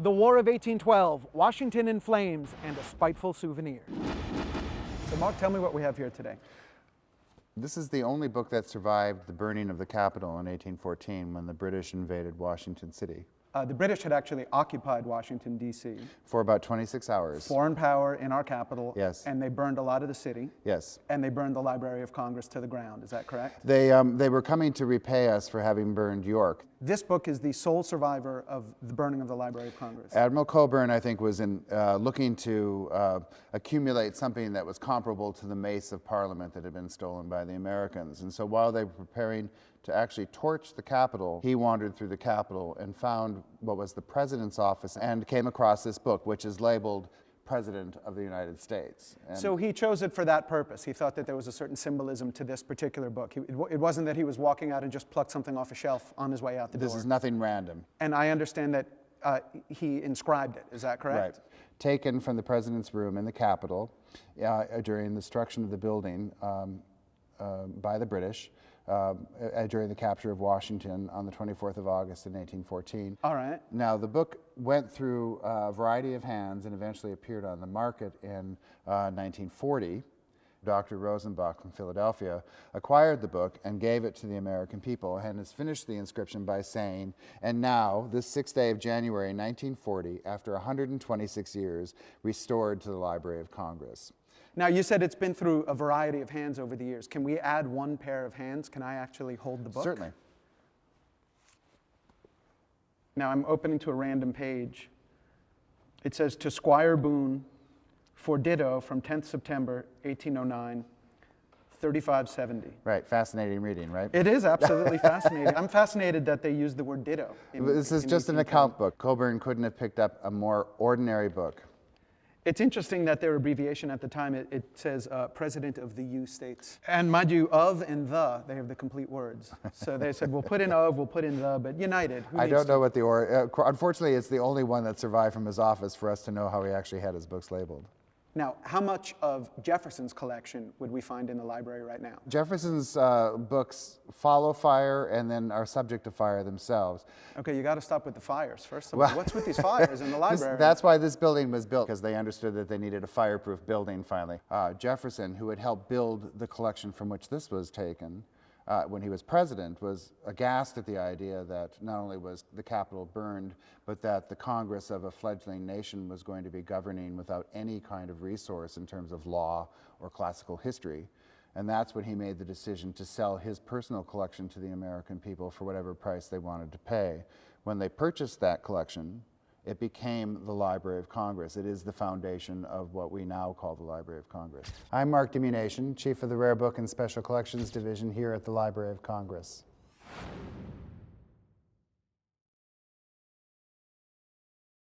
The War of 1812, Washington in Flames, and a Spiteful Souvenir. So Mark, tell me what we have here today. This is the only book that survived the burning of the Capitol in 1814 when the British invaded Washington City. The British had actually occupied Washington, D.C. For about 26 hours. Foreign power in our capital. Yes. And they burned a lot of the city. Yes. And they burned the Library of Congress to the ground. Is that correct? They were coming to repay us for having burned York. This book is the sole survivor of the burning of the Library of Congress. Admiral Cockburn, I think, was looking to accumulate something that was comparable to the mace of Parliament that had been stolen by the Americans. And so while they were preparing to actually torch the Capitol, he wandered through the Capitol and found what was the President's office and came across this book, which is labeled President of the United States. And so he chose it for that purpose. He thought that there was a certain symbolism to this particular book. It wasn't that he was walking out and just plucked something off a shelf on his way out the door. This is nothing random. And I understand that he inscribed it. Is that correct? Right. Taken from the President's room in the Capitol during the destruction of the building by the British. During the capture of Washington on the 24th of August in 1814. All right. Now, the book went through a variety of hands and eventually appeared on the market in 1940. Dr. Rosenbach from Philadelphia acquired the book and gave it to the American people and has finished the inscription by saying, "And now, this 6th day of January 1940, after 126 years, restored to the Library of Congress." Now, you said it's been through a variety of hands over the years. Can we add one pair of hands? Can I actually hold the book? Certainly. Now, I'm opening to a random page. It says, "To Squire Boone, for ditto from 10th September, 1809, 3570. Right, fascinating reading, right? It is absolutely fascinating. I'm fascinated that they used the word ditto. This is just an account book. Cockburn couldn't have picked up a more ordinary book. It's interesting that their abbreviation at the time, it says President of the U States. And mind you, of and the, they have the complete words. So they said, we'll put in of, we'll put in the, but United. I don't know what unfortunately, it's the only one that survived from his office for us to know how he actually had his books labeled. Now, how much of Jefferson's collection would we find in the library right now? Jefferson's books follow fire and then are subject to fire themselves. Okay, you got to stop with the fires. First of all, what's with these fires in the library? That's why this building was built, because they understood that they needed a fireproof building finally. Jefferson, who had helped build the collection from which this was taken, when he was president, was aghast at the idea that not only was the Capitol burned, but that the Congress of a fledgling nation was going to be governing without any kind of resource in terms of law or classical history. And that's when he made the decision to sell his personal collection to the American people for whatever price they wanted to pay. When they purchased that collection, it became the Library of Congress. It is the foundation of what we now call the Library of Congress. I'm Mark Demunation, Chief of the Rare Book and Special Collections Division here at the Library of Congress.